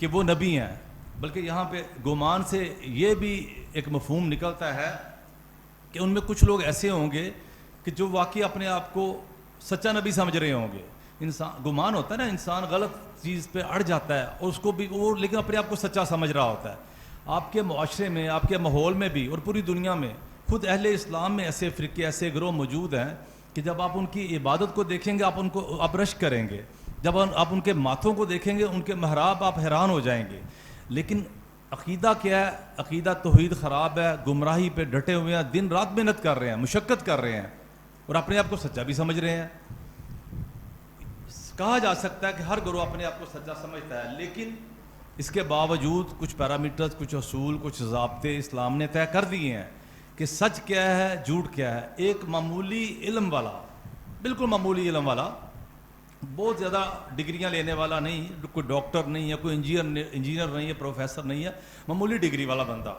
کہ وہ نبی ہیں، بلکہ یہاں پہ گمان سے یہ بھی ایک مفہوم نکلتا ہے کہ ان میں کچھ لوگ ایسے ہوں گے کہ جو واقعی اپنے آپ کو سچا نبی سمجھ رہے ہوں گے. انسان گمان ہوتا ہے نا، انسان غلط چیز پہ اڑ جاتا ہے اور اس کو بھی وہ لیکن اپنے آپ کو سچا سمجھ رہا ہوتا ہے. آپ کے معاشرے میں، آپ کے ماحول میں بھی اور پوری دنیا میں خود اہل اسلام میں ایسے فرقے، ایسے گروہ موجود ہیں کہ جب آپ ان کی عبادت کو دیکھیں گے آپ رشک کریں گے. جب آپ ان کے ماتھوں کو دیکھیں گے، ان کے محراب، آپ حیران ہو جائیں گے. لیکن عقیدہ کیا ہے؟ عقیدہ توحید خراب ہے، گمراہی پہ ڈٹے ہوئے ہیں، دن رات محنت کر رہے ہیں، مشقت کر رہے ہیں اور اپنے آپ کو سچا بھی سمجھ رہے ہیں. کہا جا سکتا ہے کہ ہر گروہ اپنے آپ کو سچا سمجھتا ہے، لیکن اس کے باوجود کچھ پیرامیٹرز، کچھ اصول، کچھ ضابطے اسلام نے طے کر دیے ہیں کہ سچ کیا ہے، جھوٹ کیا ہے. ایک معمولی علم والا، بالکل معمولی علم والا، بہت زیادہ ڈگریاں لینے والا نہیں، کوئی ڈاکٹر نہیں ہے، کوئی انجینئر نہیں ہے، پروفیسر نہیں ہے، معمولی ڈگری والا بندہ،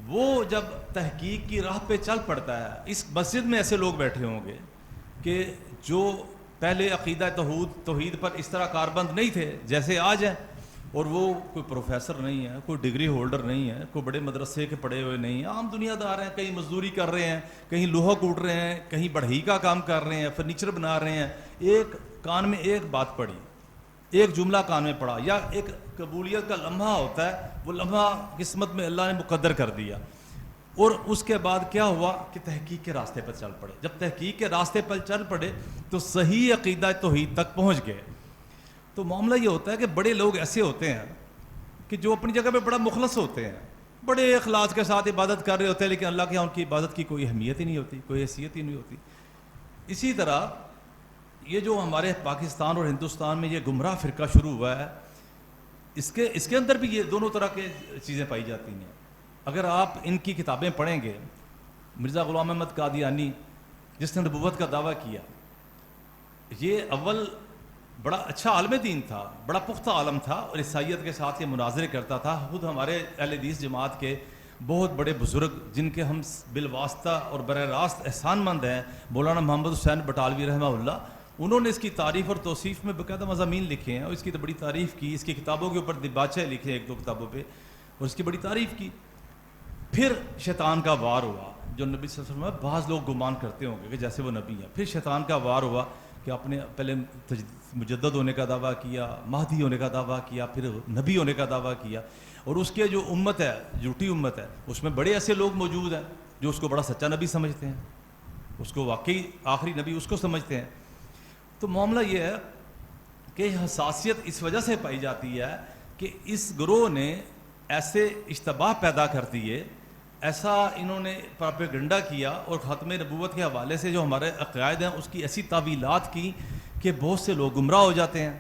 وہ جب تحقیق کی راہ پہ چل پڑتا ہے. اس مسجد میں ایسے لوگ بیٹھے ہوں گے کہ جو پہلے عقیدہ توحید پر اس طرح کاربند نہیں تھے جیسے آج ہیں، اور وہ کوئی پروفیسر نہیں ہے، کوئی ڈگری ہولڈر نہیں ہے، کوئی بڑے مدرسے کے پڑھے ہوئے نہیں ہیں، عام دنیا دار ہیں، کہیں مزدوری کر رہے ہیں، کہیں لوہا کوٹ رہے ہیں، کہیں بڑھئی کا کام کر رہے ہیں، فرنیچر بنا رہے ہیں. ایک کان میں ایک بات پڑی، ایک جملہ کان میں پڑا، یا ایک قبولیت کا لمحہ ہوتا ہے، وہ لمحہ قسمت میں اللہ نے مقدر کر دیا، اور اس کے بعد کیا ہوا کہ تحقیق کے راستے پر چل پڑے. جب تحقیق کے راستے پر چل پڑے تو صحیح عقیدہ توحید تک پہنچ گئے. تو معاملہ یہ ہوتا ہے کہ بڑے لوگ ایسے ہوتے ہیں کہ جو اپنی جگہ پہ بڑا مخلص ہوتے ہیں، بڑے اخلاص کے ساتھ عبادت کر رہے ہوتے ہیں، لیکن اللہ کے یہاں ان کی عبادت کی کوئی اہمیت ہی نہیں ہوتی، کوئی حیثیت ہی نہیں ہوتی. اسی طرح یہ جو ہمارے پاکستان اور ہندوستان میں یہ گمراہ فرقہ شروع ہوا ہے، اس کے اندر بھی یہ دونوں طرح کے چیزیں پائی جاتی ہیں. اگر آپ ان کی کتابیں پڑھیں گے، مرزا غلام احمد قادیانی جس نے نبوت کا دعویٰ کیا، یہ اول بڑا اچھا عالم دین تھا، بڑا پختہ عالم تھا، اور عیسائیت کے ساتھ یہ مناظرے کرتا تھا. خود ہمارے اہل حدیث جماعت کے بہت بڑے بزرگ جن کے ہم بالواسطہ اور براہ راست احسان مند ہیں، مولانا محمد حسین بٹالوی رحمہ اللہ، انہوں نے اس کی تعریف اور توصیف میں باقاعدہ مضامین لکھے ہیں، اور اس کی تو بڑی تعریف کی، اس کی کتابوں کے اوپر دباچے لکھے ایک دو کتابوں پہ، اور اس کی بڑی تعریف کی. پھر شیطان کا وار ہوا، جو نبی صلی اللہ علیہ وسلم میں بعض لوگ گمان کرتے ہوں گے کہ جیسے وہ نبی ہیں. پھر شیطان کا وار ہوا کہ آپ نے پہلے مجدد ہونے کا دعویٰ کیا، مہدی ہونے کا دعویٰ کیا، پھر نبی ہونے کا دعویٰ کیا، اور اس کے جو امت ہے، جھوٹی امت ہے، اس میں بڑے ایسے لوگ موجود ہیں جو اس کو بڑا سچا نبی سمجھتے ہیں، اس کو واقعی آخری نبی اس کو سمجھتے ہیں. تو معاملہ یہ ہے کہ حساسیت اس وجہ سے پائی جاتی ہے کہ اس گروہ نے ایسے اشتباہ پیدا کر دیے، ایسا انہوں نے پروپیگنڈا کیا، اور ختم نبوت کے حوالے سے جو ہمارے عقائد ہیں اس کی ایسی تعویلات کی کہ بہت سے لوگ گمراہ ہو جاتے ہیں.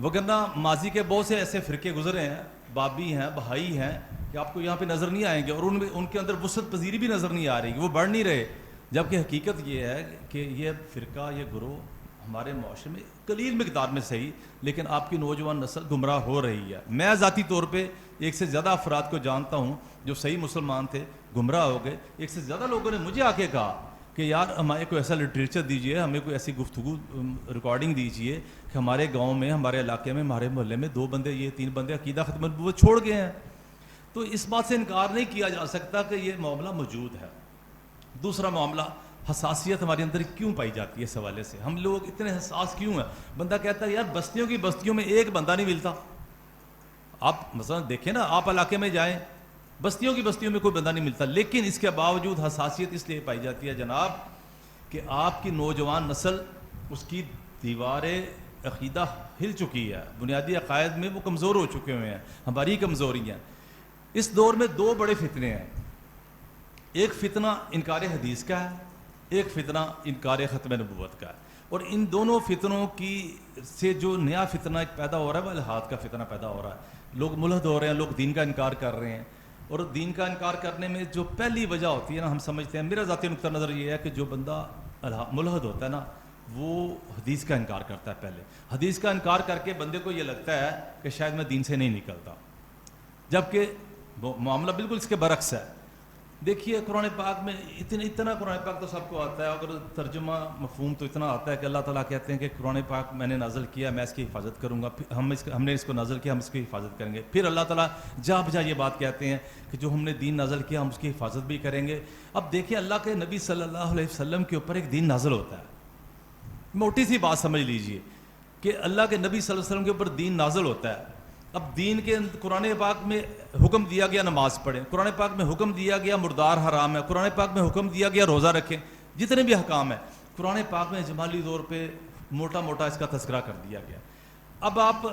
وگرنہ ماضی کے بہت سے ایسے فرقے گزرے ہیں، بابی ہیں، بہائی ہیں، کہ آپ کو یہاں پہ نظر نہیں آئیں گے، اور ان کے اندر وسعت پذیری بھی نظر نہیں آ رہی، وہ بڑھ نہیں رہے. جبکہ حقیقت یہ ہے کہ یہ فرقہ، یہ گروہ ہمارے معاشرے میں قلیل مقدار میں صحیح، لیکن آپ کی نوجوان نسل گمراہ ہو رہی ہے. میں ذاتی طور پہ ایک سے زیادہ افراد کو جانتا ہوں جو صحیح مسلمان تھے، گمراہ ہو گئے. ایک سے زیادہ لوگوں نے مجھے آ کے کہا کہ یار ہمیں کوئی ایسا لٹریچر دیجئے، ہمیں کوئی ایسی گفتگو ریکارڈنگ دیجئے کہ ہمارے گاؤں میں، ہمارے علاقے میں، ہمارے محلے میں 2 بندے، یہ 3 بندے عقیدہ ختم نبوت چھوڑ گئے ہیں. تو اس بات سے انکار نہیں کیا جا سکتا کہ یہ معاملہ موجود ہے. دوسرا معاملہ، حساسیت ہمارے اندر کیوں پائی جاتی ہے؟ اس حوالے سے ہم لوگ اتنے حساس کیوں ہیں؟ بندہ کہتا ہے یار بستیوں میں ایک بندہ نہیں ملتا. آپ مثلا دیکھیں نا، آپ علاقے میں جائیں، بستیوں میں کوئی بندہ نہیں ملتا، لیکن اس کے باوجود حساسیت اس لیے پائی جاتی ہے جناب کہ آپ کی نوجوان نسل، اس کی دیوار عقیدہ ہل چکی ہے، بنیادی عقائد میں وہ کمزور ہو چکے ہوئے ہیں. ہماری کمزوریاں اس دور میں 2 بڑے فتنے ہیں. ایک فتنہ انکار حدیث کا ہے، ایک فتنہ انکار ختم نبوت کا ہے. اور ان دونوں فتنوں کی سے جو نیا فتنہ ایک پیدا ہو رہا ہے وہ الحاد کا فتنہ پیدا ہو رہا ہے. لوگ ملحد ہو رہے ہیں، لوگ دین کا انکار کر رہے ہیں. اور دین کا انکار کرنے میں جو پہلی وجہ ہوتی ہے نا، ہم سمجھتے ہیں، میرا ذاتی نقطہ نظر یہ ہے کہ جو بندہ ملحد ہوتا ہے نا، وہ حدیث کا انکار کرتا ہے. پہلے حدیث کا انکار کر کے بندے کو یہ لگتا ہے کہ شاید میں دین سے نہیں نکلتا، جبکہ معاملہ بالکل اس کے برعکس ہے. دیکھیے قرآن پاک میں اتنا قرآن پاک تو سب کو آتا ہے، اگر ترجمہ مفہوم تو اتنا آتا ہے کہ اللہ تعالیٰ کہتے ہیں کہ قرآن پاک میں نے نازل کیا، میں اس کی حفاظت کروں گا، ہم نے اس کو نازل کیا، ہم اس کی حفاظت کریں گے. پھر اللہ تعالیٰ جا بجا یہ بات کہتے ہیں کہ جو ہم نے دین نازل کیا ہم اس کی حفاظت بھی کریں گے. اب دیکھیے اللہ کے نبی صلی اللہ علیہ وسلم کے اوپر ایک دین نازل ہوتا ہے. موٹی سی بات سمجھ لیجئے کہ اللہ کے نبی صلی اللہ علیہ وسلم کے اوپر دین نازل ہوتا ہے. اب دین کے قرآن پاک میں حکم دیا گیا نماز پڑھیں، قرآن پاک میں حکم دیا گیا مردار حرام ہے، قرآن پاک میں حکم دیا گیا روزہ رکھیں، جتنے بھی احکام ہیں قرآن پاک میں اجمالی طور پہ موٹا موٹا اس کا تذکرہ کر دیا گیا. اب آپ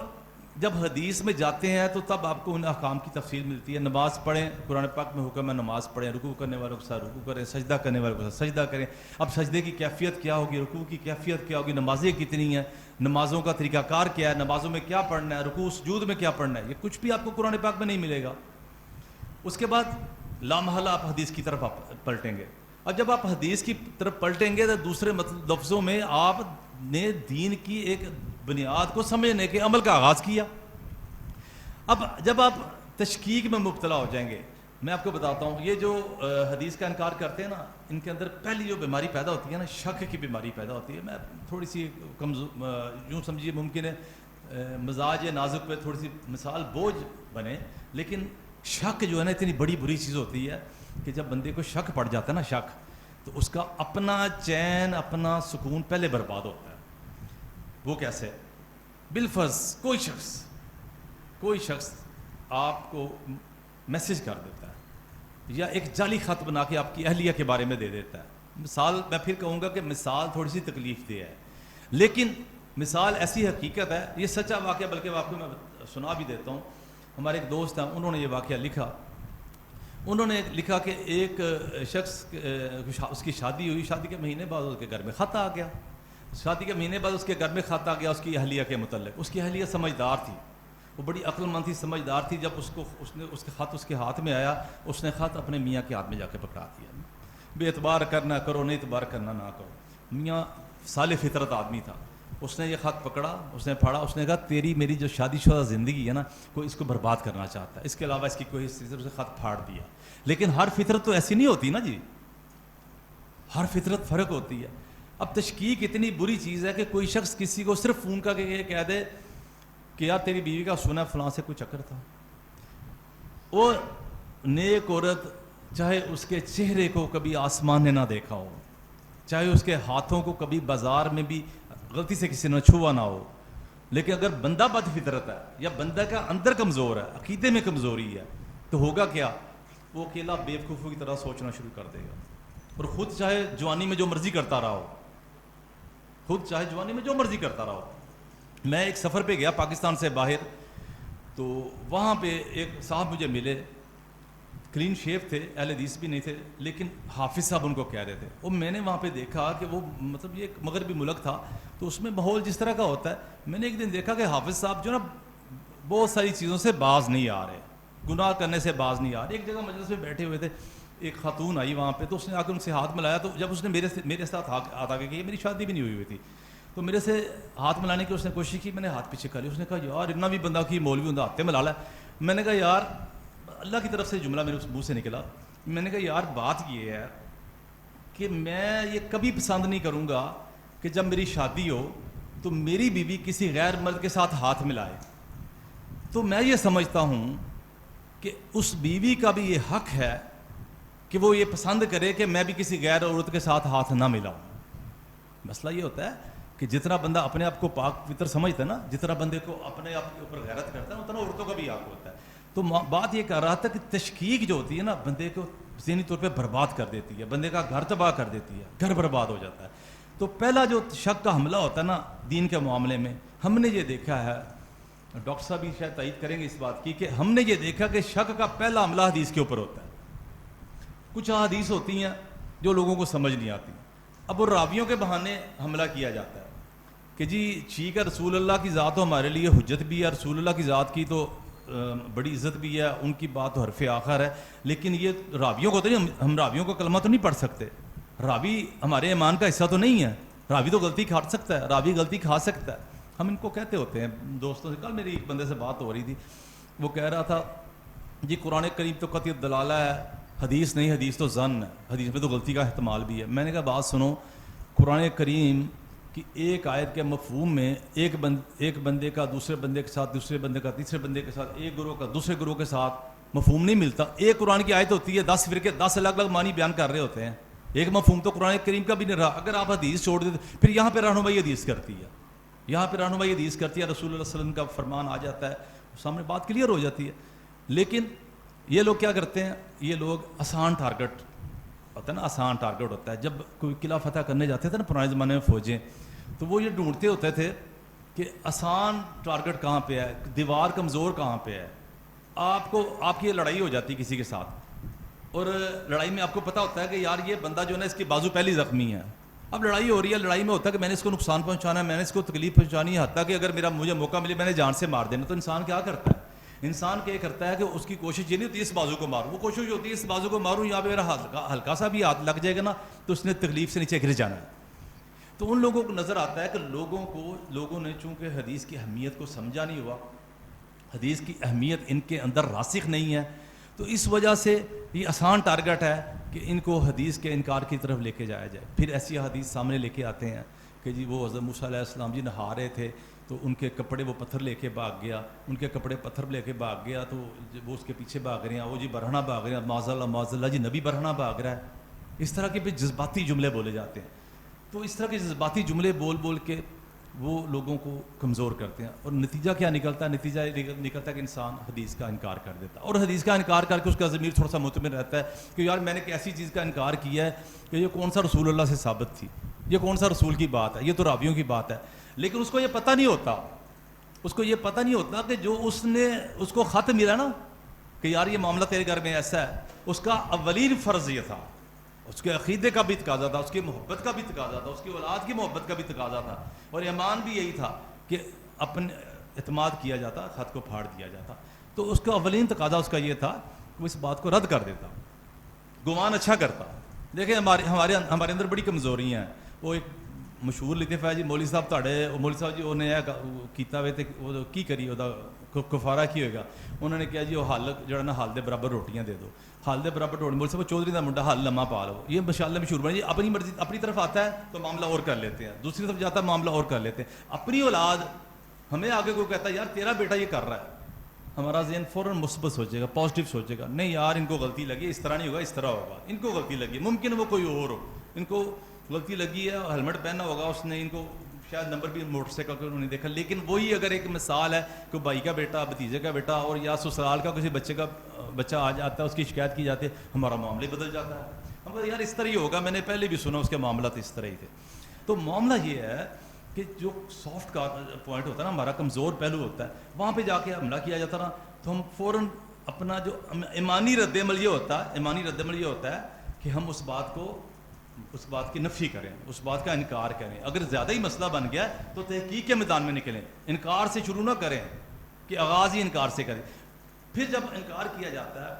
جب حدیث میں جاتے ہیں تو تب آپ کو ان احکام کی تفصیل ملتی ہے. نماز پڑھیں، قرآن پاک میں حکم ہے نماز پڑھیں، رکوع کرنے والوں کے ساتھ رکوع کریں، سجدہ کرنے والوں کے ساتھ سجدہ کریں. اب سجدے کی کیفیت کیا ہوگی، رکوع کی کیفیت کیا ہوگی، نمازیں کتنی ہیں، نمازوں کا طریقہ کار کیا ہے، نمازوں میں کیا پڑھنا ہے، رکوع سجود میں کیا پڑھنا ہے، یہ کچھ بھی آپ کو قرآن پاک میں نہیں ملے گا. اس کے بعد لامحالہ آپ حدیث کی طرف پلٹیں گے. اور جب آپ حدیث کی طرف پلٹیں گے تو دوسرے لفظوں میں آپ نے دین کی ایک بنیاد کو سمجھنے کے عمل کا آغاز کیا. اب جب آپ تشکیک میں مبتلا ہو جائیں گے، میں آپ کو بتاتا ہوں، یہ جو حدیث کا انکار کرتے ہیں نا، ان کے اندر پہلی جو بیماری پیدا ہوتی ہے نا، شک کی بیماری پیدا ہوتی ہے. میں تھوڑی سی یوں سمجھیے ممکن ہے مزاج نازک پہ تھوڑی سی مثال بوجھ بنے، لیکن شک جو ہے نا اتنی بڑی بری چیز ہوتی ہے کہ جب بندے کو شک پڑ جاتا ہے نا، شک، تو اس کا اپنا چین اپنا سکون پہلے برباد ہوتا ہے. وہ کیسے؟ بالفرض کوئی شخص آپ کو میسج کر دیتا ہے یا ایک جعلی خط بنا کے آپ کی اہلیہ کے بارے میں دے دیتا ہے. مثال میں پھر کہوں گا کہ مثال تھوڑی سی تکلیف دہ ہے، لیکن مثال ایسی حقیقت ہے، یہ سچا واقعہ، بلکہ آپ کو میں سنا بھی دیتا ہوں. ہمارے ایک دوست ہیں، انہوں نے یہ واقعہ لکھا. انہوں نے لکھا کہ ایک شخص اس کی شادی ہوئی، شادی کے مہینے بعد اس کے گھر میں خط آ گیا. شادی کے مہینے بعد اس کے گھر میں خط آ گیا اس کی اہلیہ کے متعلق. اس کی اہلیہ سمجھدار تھی، وہ بڑی عقل مند تھی، سمجھدار تھی. جب اس کے خط اس کے ہاتھ میں آیا، اس نے خط اپنے میاں کے ہاتھ میں جا کے پکڑا دیا. بے اعتبار کرنا کرو، نہیں اعتبار کرنا نہ کرو. میاں صالح فطرت آدمی تھا، اس نے یہ خط پکڑا، اس نے پڑھا، اس نے کہا تیری میری جو شادی شدہ زندگی ہے نا، کوئی اس کو برباد کرنا چاہتا ہے، اس کے علاوہ اس کی کوئی اسے خط پھاڑ دیا. لیکن ہر فطرت تو ایسی نہیں ہوتی نا جی، ہر فطرت فرق ہوتی ہے. اب تشکیک اتنی بری چیز ہے کہ کوئی شخص کسی کو صرف فون کر کے یہ کہہ دے کہ یار تیری بیوی کا سنا فلاں سے کوئی چکر تھا. وہ نیک عورت چاہے اس کے چہرے کو کبھی آسمان نے نہ دیکھا ہو، چاہے اس کے ہاتھوں کو کبھی بازار میں بھی غلطی سے کسی نے چھوا نہ ہو، لیکن اگر بندہ بد فطرت ہے یا بندہ کا اندر کمزور ہے، عقیدے میں کمزوری ہے، تو ہوگا کیا؟ وہ اکیلا بیوقوفوں کی طرح سوچنا شروع کر دے گا، اور خود چاہے جوانی میں جو مرضی کرتا رہا ہو. میں ایک سفر پہ گیا پاکستان سے باہر، تو وہاں پہ ایک صاحب مجھے ملے، کلین شیف تھے، اہل حدیث بھی نہیں تھے، لیکن حافظ صاحب ان کو کہہ رہے تھے. اور میں نے وہاں پہ دیکھا کہ وہ مطلب یہ ایک مغربی ملک تھا، تو اس میں ماحول جس طرح کا ہوتا ہے، میں نے ایک دن دیکھا کہ حافظ صاحب جو نا بہت ساری چیزوں سے باز نہیں آ رہے، گناہ کرنے سے باز نہیں آ رہے. ایک جگہ مجلس میں بیٹھے ہوئے تھے، ایک خاتون آئی وہاں پہ، تو اس نے آ کے ان سے ہاتھ ملایا. تو جب اس نے میرے ساتھ ہاتھ آگے کیا، میری شادی بھی نہیں ہوئی تھی، تو میرے سے ہاتھ ملانے کی اس نے کوشش کی. میں نے ہاتھ پیچھے کر لیا. اس نے کہا یار اتنا بھی بندہ کی مولوی ہوں ہاتھ ملا لا. میں نے کہا یار، اللہ کی طرف سے جملہ میرے منہ سے نکلا، میں نے کہا یار بات یہ ہے کہ میں یہ کبھی پسند نہیں کروں گا کہ جب میری شادی ہو تو میری بیوی کسی غیر مرد کے ساتھ ہاتھ ملائے. تو میں یہ سمجھتا ہوں کہ اس بیوی کا بھی یہ حق ہے کہ وہ یہ پسند کرے کہ میں بھی کسی غیر عورت کے ساتھ ہاتھ نہ ملاؤں. مسئلہ یہ ہوتا ہے کہ جتنا بندہ اپنے آپ کو پاک فطر سمجھتا ہے نا، جتنا بندے کو اپنے آپ کے اوپر غیرت کرتا ہے، اتنا عورتوں کا بھی حق ہوتا ہے. تو بات یہ کر رہا تھا کہ تشکیک جو ہوتی ہے نا، بندے کو ذہنی طور پہ برباد کر دیتی ہے، بندے کا گھر تباہ کر دیتی ہے، گھر برباد ہو جاتا ہے. تو پہلا جو شک کا حملہ ہوتا ہے نا دین کے معاملے میں، ہم نے یہ دیکھا ہے، ڈاکٹر صاحب بھی شاید تائید کریں گے اس بات کی، کہ ہم نے یہ دیکھا کہ شک کا پہلا حملہ حدیث کے اوپر ہوتا ہے. کچھ احادیث ہوتی ہیں جو لوگوں کو سمجھ نہیں آتی، اب وہ راویوں کے بہانے حملہ کیا جاتا ہے کہ جی ٹھیک ہے، رسول اللہ کی ذات تو ہمارے لیے حجت بھی ہے، رسول اللہ کی ذات کی تو بڑی عزت بھی ہے، ان کی بات تو حرف آخر ہے، لیکن یہ راویوں کو تو نہیں، ہم راویوں کو کلمہ تو نہیں پڑھ سکتے، راوی ہمارے ایمان کا حصہ تو نہیں ہے، راوی تو غلطی کھا سکتا ہے، راوی غلطی کھا سکتا ہے. ہم ان کو کہتے ہوتے ہیں دوستوں سے. کل میری ایک بندے سے بات ہو رہی تھی، وہ کہہ رہا تھا جی قرآن کریم تو قطعی دلالہ ہے حدیث نہیں، حدیث تو ظن ہے، حدیث میں تو غلطی کا احتمال بھی ہے. میں نے کہا بات سنو، قرآن کریم کی ایک آیت کے مفہوم میں ایک بندے کا دوسرے بندے کے ساتھ، دوسرے بندے کا تیسرے بندے کے ساتھ، ایک گروہ کا دوسرے گروہ کے ساتھ مفہوم نہیں ملتا. ایک قرآن کی آیت ہوتی ہے، 10 فرقے 10 الگ الگ معنی بیان کر رہے ہوتے ہیں، ایک مفہوم تو قرآن کریم کا بھی نہیں رہا. اگر آپ حدیث چھوڑ دیتے پھر یہاں پہ رہنمائی حدیث کرتی ہے، یہاں پہ رہنمائی حدیث کرتی ہے، رسول اللہ صلی اللہ علیہ وسلم کا فرمان آ جاتا ہے، سامنے بات کلیئر ہو جاتی ہے. لیکن یہ لوگ کیا کرتے ہیں، یہ لوگ آسان ٹارگٹ ہوتا ہے نا، آسان ٹارگٹ ہوتا ہے. جب کوئی قلعہ فتح کرنے جاتے تھے نا پرانے زمانے میں فوجیں، تو وہ یہ ڈھونڈتے ہوتے تھے کہ آسان ٹارگٹ کہاں پہ ہے، دیوار کمزور کہاں پہ ہے. آپ کی یہ لڑائی ہو جاتی کسی کے ساتھ، اور لڑائی میں آپ کو پتہ ہوتا ہے کہ یار یہ بندہ جو ہے نا اس کی بازو پہلی زخمی ہے. اب لڑائی ہو رہی ہے، لڑائی میں ہوتا ہے کہ میں نے اس کو نقصان پہنچانا ہے، میں نے اس کو تکلیف پہنچانی ہے، حتیٰ کہ اگر مجھے موقع ملے میں نے جان سے مار دینا. تو انسان کیا کرتا ہے، انسان کیا کرتا ہے کہ اس کی کوشش یہ نہیں ہوتی اس بازو کو ماروں، وہ کوشش ہوتی ہے اس بازو کو ماروں، یہاں پہ میرا ہلکا سا بھی ہاتھ لگ جائے گا نا تو اس نے تکلیف سے نیچے گر جانا ہے. تو ان لوگوں کو نظر آتا ہے کہ لوگوں نے چونکہ حدیث کی اہمیت کو سمجھا نہیں ہوا، حدیث کی اہمیت ان کے اندر راسخ نہیں ہے، تو اس وجہ سے یہ آسان ٹارگٹ ہے کہ ان کو حدیث کے انکار کی طرف لے کے جایا جائے. پھر ایسی حدیث سامنے لے کے آتے ہیں کہ جی وہ حضرت موسیٰ علیہ السلام جی نہا رہے تھے تو ان کے کپڑے وہ پتھر لے کے بھاگ گیا، ان کے کپڑے پتھر لے کے بھاگ گیا تو وہ اس کے پیچھے بھاگ رہے ہیں، وہ جی برہنہ بھاگ رہے ہیں، معاذ اللہ جی نبی برہنہ بھاگ رہا ہے. اس طرح کے بھی جذباتی جملے بولے جاتے ہیں. تو اس طرح کے جذباتی جملے بول کے وہ لوگوں کو کمزور کرتے ہیں، اور نتیجہ کیا نکلتا ہے، نتیجہ نکلتا ہے کہ انسان حدیث کا انکار کر دیتا ہے، اور حدیث کا انکار کر کے اس کا ضمیر تھوڑا سا مطمئن رہتا ہے کہ یار میں نے ایک ایسی چیز کا انکار کیا ہے کہ یہ کون سا رسول اللہ سے ثابت تھی، یہ کون سا رسول کی بات ہے، یہ تو راویوں کی بات ہے. لیکن اس کو یہ پتہ نہیں ہوتا کہ جو اس کو خط ملا نا کہ یار یہ معاملہ تیرے گھر میں ایسا ہے، اس کا اولین فرض یہ تھا، اس کے عقیدے کا بھی تقاضا تھا، اس کی محبت کا بھی تقاضا تھا، اس کی اولاد کی محبت کا بھی تقاضا تھا، اور ایمان بھی یہی تھا کہ اپنے اعتماد کیا جاتا، خط کو پھاڑ دیا جاتا. تو اس کا اولین تقاضا اس کا یہ تھا کہ وہ اس بات کو رد کر دیتا، گمان اچھا کرتا. دیکھیں ہمارے اندر بڑی کمزوریاں ہیں. وہ ایک مشہور لطیفہ ہے جی، مولوی صاحب جی انہیں کیتا ہوئے وہ کی کری کفارہ کی ہوئے گا. انہوں نے کہا جی وہ حل جو نا حال دے برابر روٹیاں دے دو، حال دے برابر روٹی. مولوی صاحب چودھری کا منڈا حل لمحہ پا لو، یہ ماشاءاللہ مشہور بنے جی. اپنی مرضی اپنی طرف آتا ہے تو معاملہ اور کر لیتے ہیں، دوسری طرف جاتا ہے معاملہ اور کر لیتے ہیں. اپنی اولاد ہمیں آگے کوئی کہتا ہے یار تیرا بیٹا یہ کر رہا ہے، ہمارا ذہن فوراً مثبت سوچے گا، پازیٹیو سوچے گا. نہیں یار ان کو غلطی لگی، اس طرح نہیں ہوگا، اس طرح ہوگا. ان کو غلطی لگی، ممکن وہ کوئی اور ہو، ان کو غلطی لگی ہے، ہیلمٹ پہنا ہوگا اس نے، ان کو شاید نمبر بھی موٹر سائیکل کا انہوں نے دیکھا. لیکن وہی اگر ایک مثال ہے کہ بھائی کا بیٹا، بھتیجے کا بیٹا، اور یا سسرال کا کسی بچہ آ جاتا ہے، اس کی شکایت کی جاتی ہے، ہمارا معاملہ بدل جاتا ہے. ہم کہتے ہیں یار اس طرح ہی ہوگا، میں نے پہلے بھی سنا اس کے معاملات اس طرح ہی تھے. تو معاملہ یہ ہے کہ جو سافٹ کا پوائنٹ ہوتا ہے نا، ہمارا کمزور پہلو ہوتا ہے، وہاں پہ جا کے حملہ کیا جاتا نا، تو ہم فوراً اپنا جو ایمانی رد عمل یہ ہوتا ہے کہ ہم اس بات کی نفی کریں، اس بات کا انکار کریں. اگر زیادہ ہی مسئلہ بن گیا تو تحقیق کے میدان میں نکلیں، انکار سے شروع نہ کریں کہ آغاز ہی انکار سے کریں. پھر جب انکار کیا جاتا ہے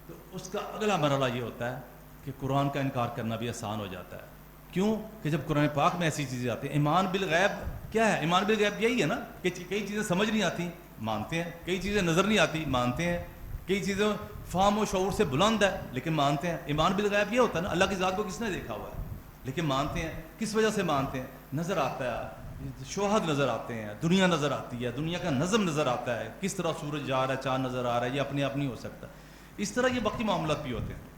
تو اس کا اگلا مرحلہ یہ ہوتا ہے کہ قرآن کا انکار کرنا بھی آسان ہو جاتا ہے. کیوں کہ جب قرآن پاک میں ایسی چیزیں آتی ہیں. ایمان بالغیب کیا ہے؟ ایمان بالغیب یہی ہے نا کہ کئی چیزیں سمجھ نہیں آتی، مانتے ہیں، کئی چیزیں نظر نہیں آتی، مانتے ہیں، کئی چیزیں فہم و شعور سے بلند ہے لیکن مانتے ہیں. ایمان بالغیب یہ ہوتا ہے نا، اللہ کی ذات کو کس نے دیکھا ہوا ہے لیکن مانتے ہیں. کس وجہ سے مانتے ہیں؟ نظر آتا ہے، شواہد نظر آتے ہیں، دنیا نظر آتی ہے، دنیا کا نظم نظر آتا ہے، کس طرح سورج جا رہا ہے، چاند نظر آ رہا ہے، یہ اپنے آپ نہیں ہو سکتا. اس طرح یہ وقتی معاملات بھی ہوتے ہیں.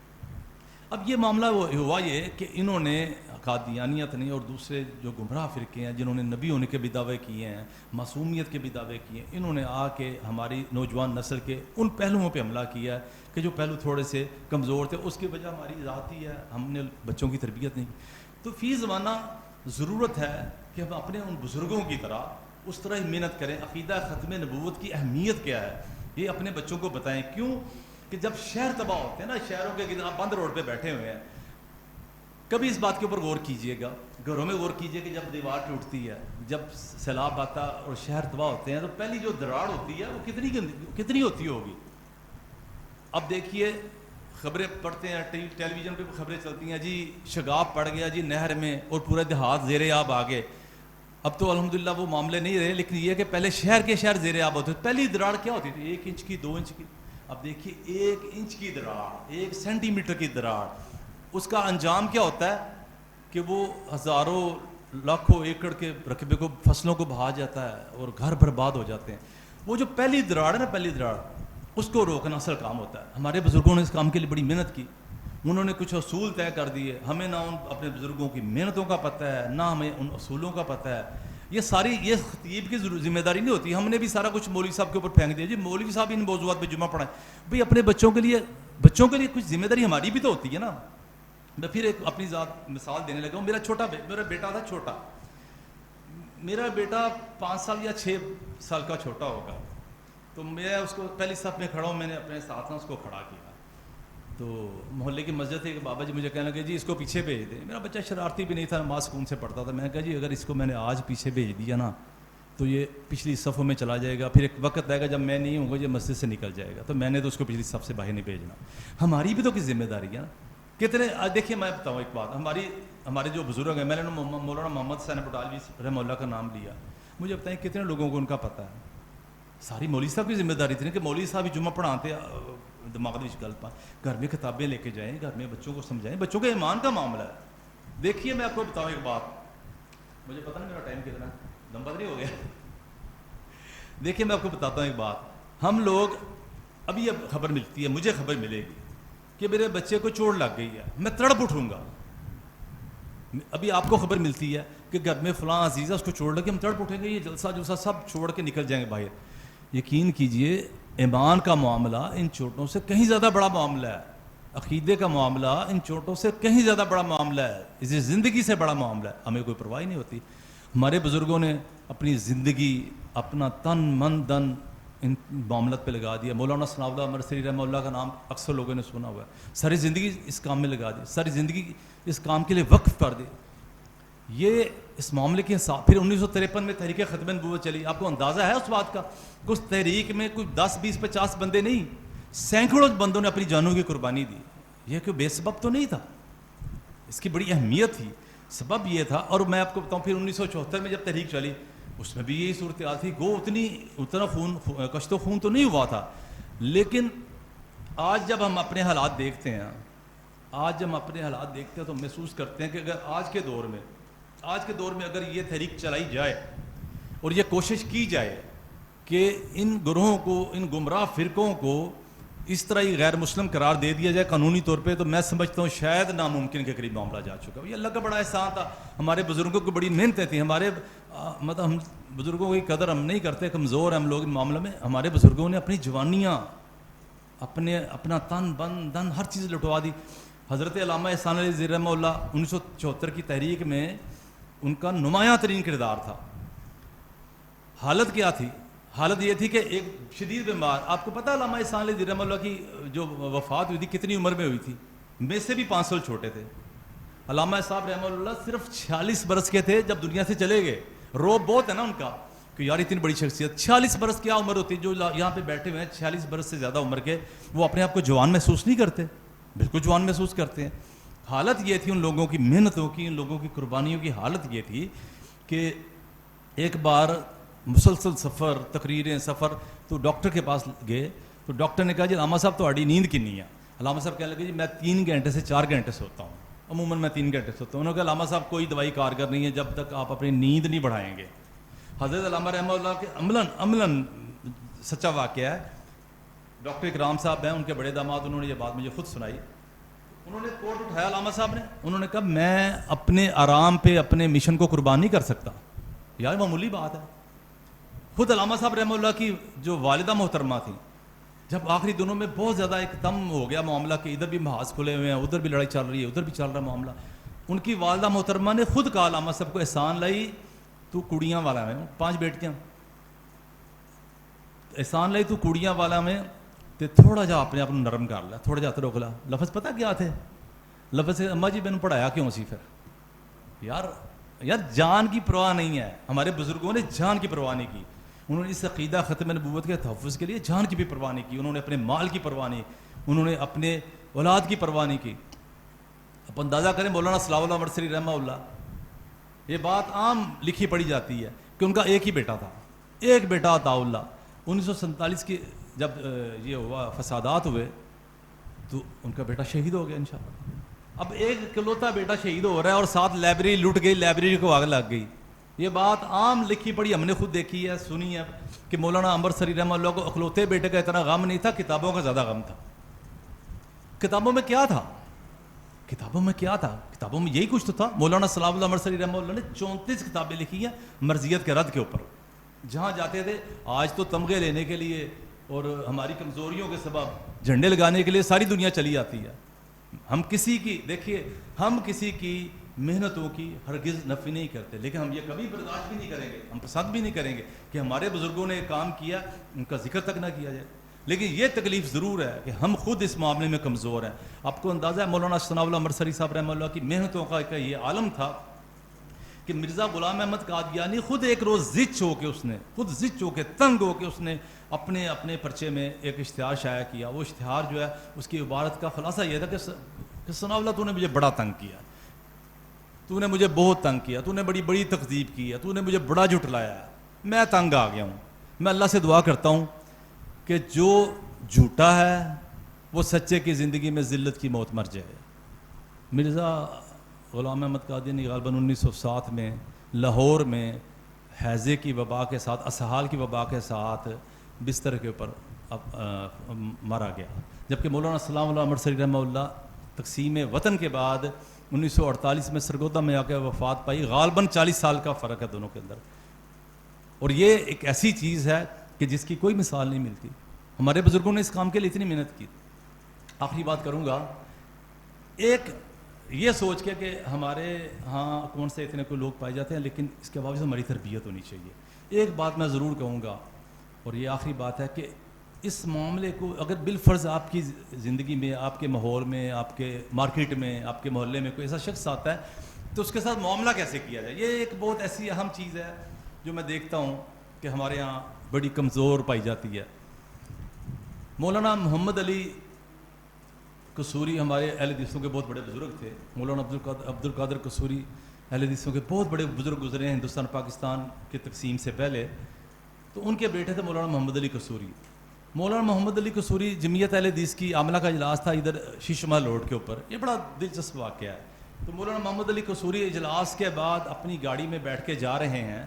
اب یہ معاملہ ہوا یہ کہ انہوں نے قادیانیت نے اور دوسرے جو گمراہ فرقے ہیں جنہوں نے نبی ہونے کے بھی دعوے کیے ہیں، معصومیت کے بھی دعوے کیے ہیں، انہوں نے آ کے ہماری نوجوان نسل کے ان پہلوؤں پہ حملہ کیا ہے کہ جو پہلو تھوڑے سے کمزور تھے. اس کی وجہ ہماری ذاتی ہے، ہم نے بچوں کی تربیت نہیں کی. تو فی زمانہ ضرورت ہے کہ ہم اپنے ان بزرگوں کی طرح اس طرح ہی محنت کریں. عقیدہ ختم نبوت کی اہمیت کیا ہے یہ اپنے بچوں کو بتائیں. کیوں کہ جب شہر تباہ ہوتے ہیں نا، شہروں کے آپ بند روڈ پہ بیٹھے ہوئے ہیں، کبھی اس بات کے اوپر غور کیجئے گا، گھروں میں غور کیجئے کہ جب دیوار ٹوٹتی ہے، جب سیلاب آتا اور شہر تباہ ہوتے ہیں تو پہلی جو دراڑ ہوتی ہے وہ کتنی ہوتی ہوگی. اب دیکھیے خبریں پڑھتے ہیں، ٹیلی ویژن پہ خبریں چلتی ہیں، جی شگاف پڑ گیا جی نہر میں اور پورے دیہات زیر آب آ گئے. اب تو الحمدللہ وہ معاملے نہیں رہے، لیکن یہ کہ پہلے شہر کے شہر زیر آب ہوتے. پہلی دراڑ کیا ہوتی تھی؟ 1 انچ کی، 2 انچ کی. اب دیکھیے 1 انچ کی دراڑ، 1 سینٹی میٹر کی دراڑ، اس کا انجام کیا ہوتا ہے کہ وہ ہزاروں لاکھوں ایکڑ کے رقبے کو، فصلوں کو بہا جاتا ہے اور گھر برباد ہو جاتے ہیں. وہ جو پہلی دراڑ ہے نا، پہلی دراڑ، اس کو روکنا اصل کام ہوتا ہے. ہمارے بزرگوں نے اس کام کے لیے بڑی محنت کی، انہوں نے کچھ اصول طے کر دیے. ہمیں نہ ان اپنے بزرگوں کی محنتوں کا پتہ ہے، نہ ہمیں ان اصولوں کا پتہ ہے. یہ خطیب کی ذمہ داری نہیں ہوتی. ہم نے بھی سارا کچھ مولوی صاحب کے اوپر پھینک دیا، جی مولوی صاحب ان موضوعات پہ جمعہ پڑھائیں. بھئی اپنے بچوں کے لیے کچھ ذمہ داری ہماری بھی تو ہوتی ہے نا. میں پھر ایک اپنی ذات مثال دینے لگا ہوں. میرا بیٹا تھا چھوٹا، میرا بیٹا 5 سال یا 6 سال کا چھوٹا ہوگا. تو میں اس کو پہلی صف میں کھڑا ہوں، میں نے اپنے ساتھ اس کو کھڑا کیا. تو محلے کی مسجد ہے کہ بابا جی مجھے کہنے لگے جی اس کو پیچھے بھیج دیں. میرا بچہ شرارتی بھی نہیں تھا، نماز سکون سے پڑھتا تھا. میں نے کہا جی اگر اس کو میں نے آج پیچھے بھیج دیا نا تو یہ پچھلی صفوں میں چلا جائے گا، پھر ایک وقت آئے گا جب میں نہیں ہوں گا یہ مسجد سے نکل جائے گا. تو میں نے تو اس کو پچھلی صف سے باہر نہیں بھیجنا. ہماری بھی تو کچھ ذمہ داری ہے نا. کتنے دیکھیے میں بتاؤں ایک بات، ہمارے جو بزرگ ہیں، میں نے مولانا محمد حسین بٹالوی رحمہ اللہ کا نام لیا. مجھے بتائیں کتنے لوگوں کو ان کا پتہ ہے؟ ساری مولوی صاحب کی ذمہ داری تھی کہ مولوی صاحب ہی جمعہ پڑھاتے، دماغ میں گل پا، گھر میں کتابیں لے کے جائیں، گھر میں بچوں کو سمجھائیں. بچوں کے ایمان کا معاملہ ہے. دیکھیے میں آپ کو بتاؤں ایک بات، مجھے پتہ نہیں میرا ٹائم کتنا لمبا نہیں ہو گیا. دیکھیے میں آپ کو بتاتا ہوں ایک بات. ہم لوگ ابھی اب خبر ملتی ہے، مجھے خبر ملے گی کہ میرے بچے کو چوٹ لگ گئی ہے، میں تڑپ اٹھوں گا. ابھی آپ کو خبر ملتی ہے کہ گھر میں فلاں عزیزہ اس کو چھوڑ لگے، ہم تڑپ اٹھیں گے، یہ جلسہ سب چھوڑ کے نکل جائیں گے باہر. یقین کیجئے ایمان کا معاملہ ان چوٹوں سے کہیں زیادہ بڑا معاملہ ہے. عقیدے کا معاملہ ان چوٹوں سے کہیں زیادہ بڑا معاملہ ہے. اس زندگی سے بڑا معاملہ ہے. ہمیں کوئی پرواہ نہیں ہوتی. ہمارے بزرگوں نے اپنی زندگی، اپنا تن من دن ان معاملات پہ لگا دیا. مولانا ثناء اللہ مرسری رحمہ اللہ کا نام اکثر لوگوں نے سنا ہوا ہے. ساری زندگی اس کام میں لگا دی، ساری زندگی اس کام کے لیے وقف کر دی. یہ اس معاملے کے ساتھ پھر 1953 میں تحریک ختم نبوت چلی. آپ کو اندازہ ہے اس بات کا؟ اس تحریک میں کوئی 10 20 50 بندے نہیں، سینکڑوں بندوں نے اپنی جانوں کی قربانی دی. یہ کوئی بے سبب تو نہیں تھا، اس کی بڑی اہمیت تھی. سبب یہ تھا. اور میں آپ کو بتاؤں پھر 1974 میں جب تحریک چلی اس میں بھی یہی صورتحال تھی. اتنا کشت و خون تو نہیں ہوا تھا. لیکن آج جب ہم اپنے حالات دیکھتے ہیں، تو محسوس کرتے ہیں کہ اگر آج کے دور میں اگر یہ تحریک چلائی جائے اور یہ کوشش کی جائے کہ ان گروہوں کو، ان گمراہ فرقوں کو اس طرح ہی غیر مسلم قرار دے دیا جائے قانونی طور پہ، تو میں سمجھتا ہوں شاید ناممکن کے قریب معاملہ جا چکا. یہ اللہ کا بڑا احسان تھا. ہمارے بزرگوں کو بڑی محنتیں تھیں. مطلب ہم بزرگوں کی قدر ہم نہیں کرتے، کمزور ہیں ہم لوگ ان معاملے میں. ہمارے بزرگوں نے اپنی جوانیاں، اپنا تن بن دن ہر چیز لٹوا دی. حضرت علامہ احسان علی ظہیر رحمہ اللہ 1974 کی تحریک میں ان کا نمایاں ترین کردار تھا. حالت کیا تھی؟ حالت یہ تھی کہ ایک شدید بیمار، آپ کو پتہ علامہ احسان علی ظہیر رحمہ اللہ کی جو وفات ہوئی تھی کتنی عمر میں ہوئی تھی؟ میں سے بھی 5 سال چھوٹے تھے. علامہ صاحب رحمہ اللہ صرف 46 برس کے تھے جب دنیا سے چلے گئے. روب بہت ہے نا ان کا کہ یار اتنی بڑی شخصیت. 46 برس کیا عمر ہوتی؟ جو یہاں پہ بیٹھے ہوئے ہیں 46 برس سے زیادہ عمر کے، وہ اپنے آپ کو جوان محسوس نہیں کرتے؟ بالکل جوان محسوس کرتے ہیں. حالت یہ تھی ان لوگوں کی محنتوں کی، ان لوگوں کی قربانیوں کی. حالت یہ تھی کہ ایک بار مسلسل سفر، تقریریں، سفر، تو ڈاکٹر کے پاس گئے تو ڈاکٹر نے کہا جی علامہ صاحب تہاڈی نیند کنی ہے؟ علامہ صاحب کہنے لگے جی میں 3 گھنٹے سے 4 گھنٹے سوتا ہوں، عموماً میں 3 گھنٹے سوتا ہوں. انہوں نے کہا علامہ صاحب کوئی دوائی کارگر نہیں ہے جب تک آپ اپنی نیند نہیں بڑھائیں گے. حضرت علامہ رحمہ اللہ کے عملاً سچا واقعہ ہے. ڈاکٹر اکرام صاحب ہیں ان کے بڑے داماد، انہوں نے یہ بات مجھے خود سنائی. انہوں نے کوٹ اٹھایا علامہ صاحب نے، انہوں نے کہا میں اپنے آرام پہ اپنے مشن کو قربان نہیں کر سکتا. یار معمولی بات ہے. خود علامہ صاحب رحمہ اللہ کی جو والدہ محترمہ تھیں، جب آخری دنوں میں بہت زیادہ ایک دم ہو گیا معاملہ کہ ادھر بھی محاذ کھلے ہوئے ہیں، ادھر بھی لڑائی چل رہی ہے، ادھر بھی چل رہا ہے معاملہ، ان کی والدہ محترمہ نے خود کہا علامہ صاحب کو احسان لائی تو کڑیاں والا میں 5 بیٹیاں، احسان لائی تو کڑیاں والا میں تے تھوڑا جا اپنے آپ نرم کر لا، تھوڑا جا روک لا. لفظ پتہ کیا تھے؟ لفظ اماں جی میں نے پڑھایا کیوں سی؟ پھر یار جان کی پرواہ نہیں ہے. ہمارے بزرگوں نے جان کی پرواہ نہیں کی. انہوں نے اس عقیدہ ختم نبوت کے تحفظ کے لیے جان کی بھی پرواہ نہیں کی. انہوں نے اپنے مال کی پرواہ نہیں، انہوں نے اپنے اولاد کی پرواہ نہیں کی. اب اندازہ کریں مولانا ثناء اللہ مرسری رحمہ اللہ، یہ بات عام لکھی پڑھی جاتی ہے کہ ان کا ایک ہی بیٹا تھا، ایک بیٹا عطاء اللہ. 1947 کی جب یہ ہوا فسادات ہوئے تو ان کا بیٹا شہید ہو گیا انشاءاللہ. اب ایک اکلوتا بیٹا شہید ہو رہا ہے اور ساتھ لائبریری لٹ گئی, لائبریری کو آگ لگ گئی. یہ بات عام لکھی پڑھی ہم نے خود دیکھی ہے, سنی ہے کہ مولانا امرتسری رحمہ اللہ کو اکلوتے بیٹے کا اتنا غم نہیں تھا, کتابوں کا زیادہ غم تھا. کتابوں میں کیا تھا؟ کتابوں میں کیا تھا؟ کتابوں میں یہی کچھ تو تھا. مولانا سلام اللہ امرتسری رحمہ اللہ نے 34 کتابیں لکھی ہیں مرضیت کے رد کے اوپر. جہاں جاتے تھے آج تو تمغے لینے کے لیے اور ہماری کمزوریوں کے سبب جھنڈے لگانے کے لیے ساری دنیا چلی آتی ہے. ہم کسی کی, دیکھیے ہم کسی کی محنتوں کی ہرگز نفی نہیں کرتے, لیکن ہم یہ کبھی برداشت بھی نہیں کریں گے, ہم پسند بھی نہیں کریں گے کہ ہمارے بزرگوں نے کام کیا ان کا ذکر تک نہ کیا جائے. لیکن یہ تکلیف ضرور ہے کہ ہم خود اس معاملے میں کمزور ہیں. آپ کو اندازہ ہے مولانا ثناء اللہ امرتسری صاحب رحمہ اللہ کی محنتوں کا یہ عالم تھا کہ مرزا غلام احمد قادیانی خود ایک روز زچ ہو کے, اس نے خود زچ ہو کے, تنگ ہو کے اس نے اپنے پرچے میں ایک اشتہار شائع کیا. وہ اشتہار جو ہے اس کی عبارت کا خلاصہ یہ تھا کہ ثناء اللہ تو نے مجھے بڑا تنگ کیا, تو نے مجھے بہت تنگ کیا, تو نے بڑی تکذیب کی ہے, تو نے مجھے بڑا جھٹلایا ہے, میں تنگ آ گیا ہوں. میں اللہ سے دعا کرتا ہوں کہ جو جھوٹا ہے وہ سچے کی زندگی میں ذلت کی موت مر جائے. مرزا غلام احمد قادیانی غالباً 1907 میں لاہور میں ہیضے کی وبا کے ساتھ, اسہال کی وبا کے ساتھ بستر کے اوپر مارا گیا. جبکہ مولانا سلام اللہ امرتسری رحمہ اللہ تقسیم وطن کے بعد 1948 میں سرگودا میں آ کے وفات پائی. غالباً 40 سال کا فرق ہے دونوں کے اندر. اور یہ ایک ایسی چیز ہے کہ جس کی کوئی مثال نہیں ملتی. ہمارے بزرگوں نے اس کام کے لیے اتنی محنت کی. آخری بات کروں گا, ایک یہ سوچ کے کہ ہمارے ہاں کون سے اتنے کوئی لوگ پائے جاتے ہیں, لیکن اس کے باوجود ہماری تربیت ہونی چاہیے. ایک بات میں ضرور کہوں گا, اور یہ آخری بات ہے کہ اس معاملے کو اگر بالفرض آپ کی زندگی میں, آپ کے ماحول میں, آپ کے مارکیٹ میں, آپ کے محلے میں کوئی ایسا شخص آتا ہے تو اس کے ساتھ معاملہ کیسے کیا جائے, یہ ایک بہت ایسی اہم چیز ہے جو میں دیکھتا ہوں کہ ہمارے یہاں بڑی کمزور پائی جاتی ہے. مولانا محمد علی قصوری ہمارے اہل حدیثوں کے بہت بڑے بزرگ تھے. مولانا عبد القادر قصوری اہل حدیثوں کے بہت بڑے بزرگ گزرے ہیں ہندوستان پاکستان کے تقسیم سے پہلے. تو ان کے بیٹے تھے مولانا محمد علی قصوری. مولانا محمد علی قصوری جمعیت اہل حدیث کی عاملہ کا اجلاس تھا ادھر شیشمہ روڈ کے اوپر. یہ بڑا دلچسپ واقعہ ہے. تو مولانا محمد علی قصوری اجلاس کے بعد اپنی گاڑی میں بیٹھ کے جا رہے ہیں,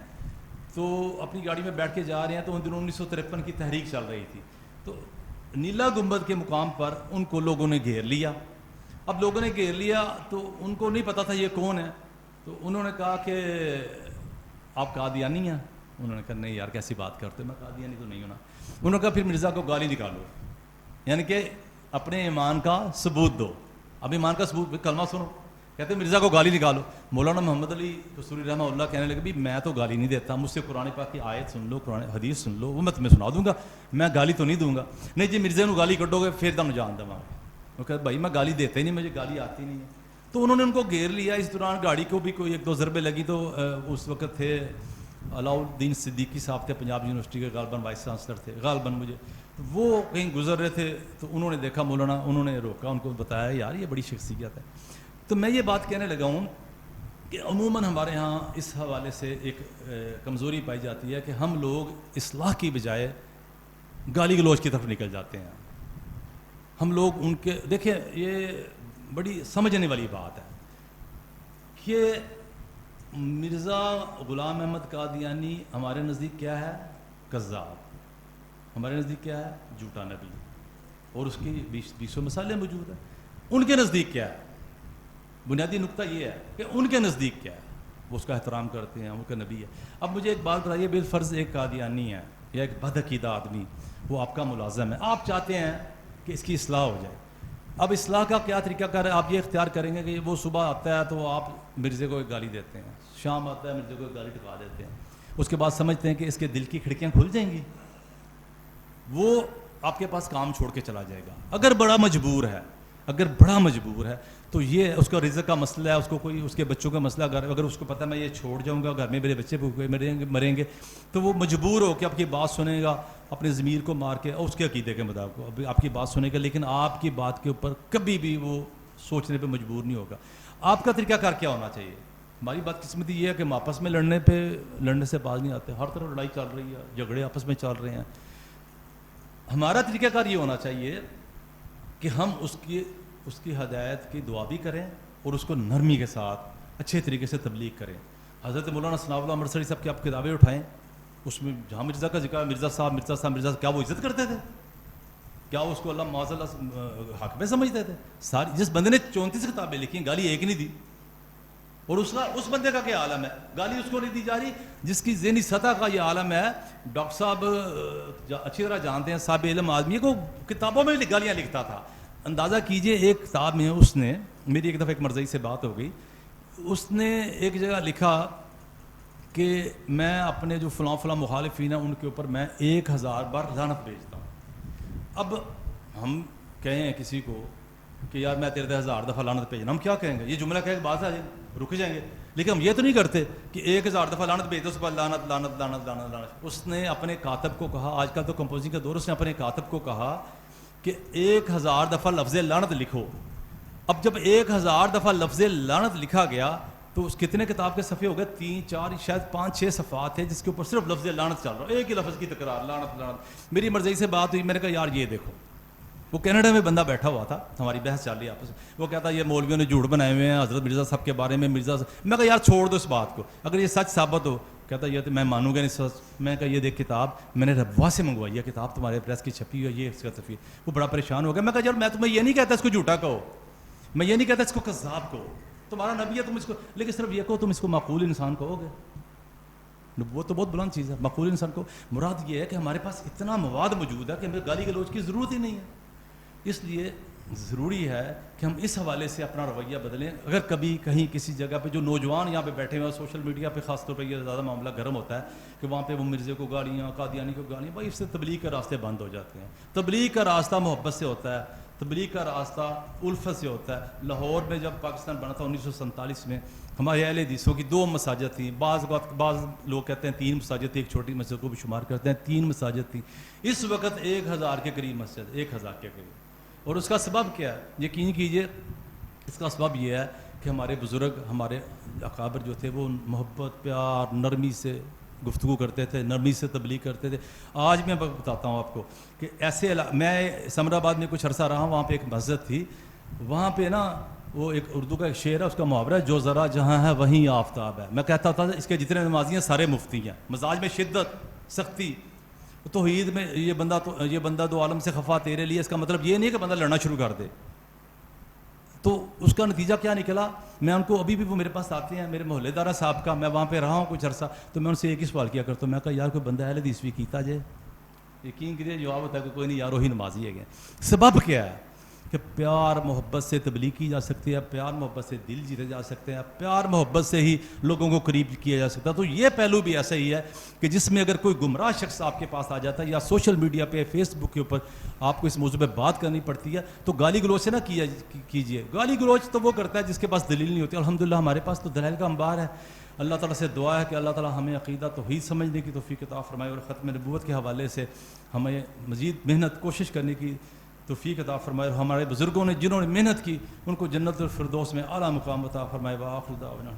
تو اپنی گاڑی میں بیٹھ کے جا رہے ہیں تو ان دنوں 1953 کی تحریک چل رہی تھی. تو نیلا گنبد کے مقام پر ان کو لوگوں نے گھیر لیا. اب لوگوں نے گھیر لیا تو ان کو نہیں پتا تھا یہ کون ہے. تو انہوں نے کہا کہ آپ قادیانی ہیں؟ انہوں نے کہا نہیں یار کیسی بات کرتے, میں قادیانی تو نہیں ہونا. انہوں نے کہا پھر مرزا کو گالی نکالو, یعنی کہ اپنے ایمان کا ثبوت دو. اب ایمان کا ثبوت کلمہ سنو, کہتے مرزا کو گالی نکالو. مولانا محمد علی قصوری رحمہ اللہ کہنے لگے بھی میں تو گالی نہیں دیتا, مجھ سے قرآن پاک کی آیت سن لو, قرآن حدیث سن لو, وہ میں تمہیں سنا دوں گا, میں گالی تو نہیں دوں گا. نہیں جی مرزے کو گالی کٹو گے پھر تم جان دوا. وہ کہتے بھائی میں گالی دیتا ہی نہیں, مجھے گالی آتی نہیں ہے. تو انہوں نے ان کو گھیر لیا. اس دوران گاڑی کو بھی کوئی 1-2 ضربیں لگی. تو اس وقت تھے علاء الدین صدیقی صاحب تھے, پنجاب یونیورسٹی کے غالباً وائس چانسلر تھے غالباً مجھے. تو وہ کہیں گزر رہے تھے تو انہوں نے دیکھا مولانا, انہوں نے روکا, ان کو بتایا یار یہ بڑی شخصیت ہے. تو میں یہ بات کہنے لگا ہوں کہ عموماً ہمارے ہاں اس حوالے سے ایک کمزوری پائی جاتی ہے کہ ہم لوگ اصلاح کی بجائے گالی گلوچ کی طرف نکل جاتے ہیں. ہم لوگ ان کے, دیکھیں یہ بڑی سمجھنے والی بات ہے کہ مرزا غلام احمد قادیانی ہمارے نزدیک کیا ہے؟ کذاب. ہمارے نزدیک کیا ہے؟ جھوٹا نبی, اور اس کی 20 مثالیں موجود ہیں. ان کے نزدیک کیا ہے؟ بنیادی نقطہ یہ ہے کہ ان کے نزدیک کیا ہے, وہ اس کا احترام کرتے ہیں, وہ کا نبی ہے. اب مجھے ایک بات بتائیے, بالفرض ایک قادیانی ہے یا ایک بدعقیدہ آدمی, وہ آپ کا ملازم ہے, آپ چاہتے ہیں کہ اس کی اصلاح ہو جائے. اب اصلاح کا کیا طریقہ کار ہے؟ آپ یہ اختیار کریں گے کہ وہ صبح آتا ہے تو آپ مرزے کو ایک گالی دیتے ہیں, شام آتا ہے مرزے کو ایک گالی ٹکا دیتے ہیں, اس کے بعد سمجھتے ہیں کہ اس کے دل کی کھڑکیاں کھل جائیں گی, وہ آپ کے پاس کام چھوڑ کے چلا جائے گا. اگر بڑا مجبور ہے تو یہ اس کا رزق کا مسئلہ ہے, اس کو کوئی اس کے بچوں کا مسئلہ, اگر اس کو پتہ میں یہ چھوڑ جاؤں گا گھر میں میرے بچے بھوکے مریں گے, تو وہ مجبور ہو کہ آپ کی بات سنے گا, اپنے ضمیر کو مار کے, اور اس کے عقیدے کے مطابق ابھی آپ کی بات سنے گا, لیکن آپ کی بات کے اوپر کبھی بھی وہ سوچنے پہ مجبور نہیں ہوگا. آپ کا طریقہ کار کیا ہونا چاہیے؟ ہماری بات قسمتی یہ ہے کہ ہم آپس میں لڑنے سے باز نہیں آتے. ہر طرف لڑائی چل رہی ہے, جھگڑے آپس میں چل رہے ہیں. ہمارا طریقہ کار یہ ہونا چاہیے کہ ہم اس کی ہدایت کی دعا بھی کریں اور اس کو نرمی کے ساتھ اچھے طریقے سے تبلیغ کریں. حضرت مولانا ثناء اللہ مرسلی صاحب کی آپ کتابیں اٹھائیں, اس میں جہاں مرزا کا ذکر ہے, مرزا صاحب کیا وہ عزت کرتے تھے؟ کیا اس کو اللہ معاذ اللہ حق میں سمجھتے تھے؟ ساری جس بندے نے 34 کتابیں لکھی, گالی ایک نہیں دی. اور اس بندے کا کیا عالم ہے, گالی اس کو نہیں دی جا رہی جس کی ذہنی سطح کا یہ عالم ہے. ڈاکٹر صاحب اچھی طرح جانتے ہیں, صاحب علم آدمی کو کتابوں میں گالیاں لکھتا تھا. اندازہ کیجئے ایک کتاب میں اس نے, میری ایک دفعہ ایک مرزائی سے بات ہو گئی, اس نے ایک جگہ لکھا کہ میں اپنے جو فلاں مخالفین ہیں ان کے اوپر میں 1000 بار لعنت بھیجتا ہوں. اب ہم کہیں کسی کو کہ یار میں تیرے 1000 دفعہ لعنت بھیجنا, ہم کیا کہیں گے؟ یہ جملہ کہہ کے بات ہے, رک جائیں گے. لیکن ہم یہ تو نہیں کرتے کہ 1000 دفعہ لعنت بھیج دو, اس پر لعنت لعنت لعنت لعنت لعنت. اس نے اپنے کاتب کو کہا, آج کل تو کمپوزنگ کا دور, اس نے اپنے کاتب کو کہا کہ 1000 دفعہ لفظ لعنت لکھو. اب جب 1000 دفعہ لفظ لعنت لکھا گیا تو اس کتنے کتاب کے صفحے ہو گئے؟ 3 4 شاید 5 6 صفحات تھے جس کے اوپر صرف لفظ لعنت چل رہا, ایک ہی لفظ کی تکرار, لعنت لعنت. میری مرضی سے بات ہوئی, میں نے کہا یار یہ دیکھو, وہ کینیڈا میں بندہ بیٹھا ہوا تھا, ہماری بحث چل رہی ہے آپس میں, وہ کہتا ہے یہ مولویوں نے جھوٹ بنائے ہوئے ہیں حضرت مرزا صاحب کے بارے میں. مرزا صاحب, میں کہا یار چھوڑ دو اس بات کو, اگر یہ سچ ثابت ہو. کہتا یہ تو میں مانوں گا نہیں سچ. میں کہا یہ دیکھ کتاب میں نے ربوا سے منگوائی ہے, کتاب تمہارے پریس کی چھپی ہوئی ہے, یہ اس کا صفحہ. وہ بڑا پریشان ہو گیا. میں کہا یار میں تمہیں یہ نہیں کہتا اس کو جھوٹا کہو, میں یہ نہیں کہتا اس کو کذاب کہو, تمہارا نبی ہے تم اس کو, لیکن صرف یہ کہو تم اس کو معقول انسان کہو گے. وہ تو بہت بلند چیز ہے, معقول انسان کو. مراد یہ ہے کہ ہمارے پاس اتنا مواد موجود ہے کہ ہمیں گالی گلوچ کی ضرورت ہی نہیں ہے. اس لیے ضروری ہے کہ ہم اس حوالے سے اپنا رویہ بدلیں. اگر کبھی کہیں کسی جگہ پہ جو نوجوان یہاں پہ بیٹھے ہوئے ہیں, سوشل میڈیا پہ خاص طور پہ یہ زیادہ معاملہ گرم ہوتا ہے کہ وہاں پہ وہ مرزے کو گالیاں, قادیانی کو گالیاں, بھائی اس سے تبلیغ کے راستے بند ہو جاتے ہیں. تبلیغ کا راستہ محبت سے ہوتا ہے, تبلیغ کا راستہ الفت سے ہوتا ہے. لاہور میں جب پاکستان بنا تھا 1947 میں, ہمارے اہل حدیثوں کی 2 مساجد تھیں. بعض لوگ کہتے ہیں 3 مساجد تھی, ایک چھوٹی مسجد کو بھی شمار کرتے ہیں, 3 مساجد تھیں. اس وقت 1000 کے قریب مسجد, 1000 کے قریب. اور اس کا سبب کیا ہے؟ یقین کیجئے اس کا سبب یہ ہے کہ ہمارے بزرگ, ہمارے اکابر جو تھے وہ محبت, پیار, نرمی سے گفتگو کرتے تھے, نرمی سے تبلیغ کرتے تھے. آج میں بتاتا ہوں آپ کو کہ ایسے میں سمر آباد میں کچھ عرصہ رہا ہوں, وہاں پہ ایک مسجد تھی, وہاں پہ نا وہ ایک اردو کا ایک شعر ہے, اس کا محاورہ ہے, جو ذرا جہاں ہے وہیں آفتاب ہے. میں کہتا تھا اس کے جتنے نمازی ہیں سارے مفتی ہیں. مزاج میں شدت, سختی. توحید میں یہ بندہ دو عالم سے خفا تیرے لیے, اس کا مطلب یہ نہیں کہ بندہ لڑنا شروع کر دے. تو اس کا نتیجہ کیا نکلا؟ میں ان کو, ابھی بھی وہ میرے پاس آتے ہیں, میرے محلے دارہ صاحب کا, میں وہاں پہ رہا ہوں کچھ عرصہ, تو میں ان سے ایک ہی سوال کیا کرتا ہوں, میں کہا یار کوئی بندہ اہل حدیث بھی کیتا جائے. یقین کریے جواب ہوتا ہے کہ کوئی نہیں یار, وہی نمازی ہے. سبب کیا ہے؟ کہ پیار محبت سے تبلیغ کی جا سکتی ہے, پیار محبت سے دل جیتے جا سکتے ہیں, پیار محبت سے ہی لوگوں کو قریب کیا جا سکتا ہے. تو یہ پہلو بھی ایسا ہی ہے کہ جس میں اگر کوئی گمراہ شخص آپ کے پاس آ جاتا ہے, یا سوشل میڈیا پہ, فیس بک کے اوپر آپ کو اس موضوع پہ بات کرنی پڑتی ہے, تو گالی گلوچ سے نہ کیجیے. گالی گلوچ تو وہ کرتا ہے جس کے پاس دلیل نہیں ہوتی. الحمدللہ ہمارے پاس تو دلائل کا انبار ہے. اللہ تعالیٰ سے دعا ہے کہ اللہ تعالیٰ ہمیں عقیدہ توحید سمجھنے کی توفیق عطا فرمائے, اور ختم نبوت کے حوالے سے ہمیں مزید محنت کوشش کرنے کی توفیق عطا فرمائے. اور ہمارے بزرگوں نے جنہوں نے محنت کی ان کو جنت الفردوس میں اعلیٰ مقام عطا فرمائے. وآخر دعوانا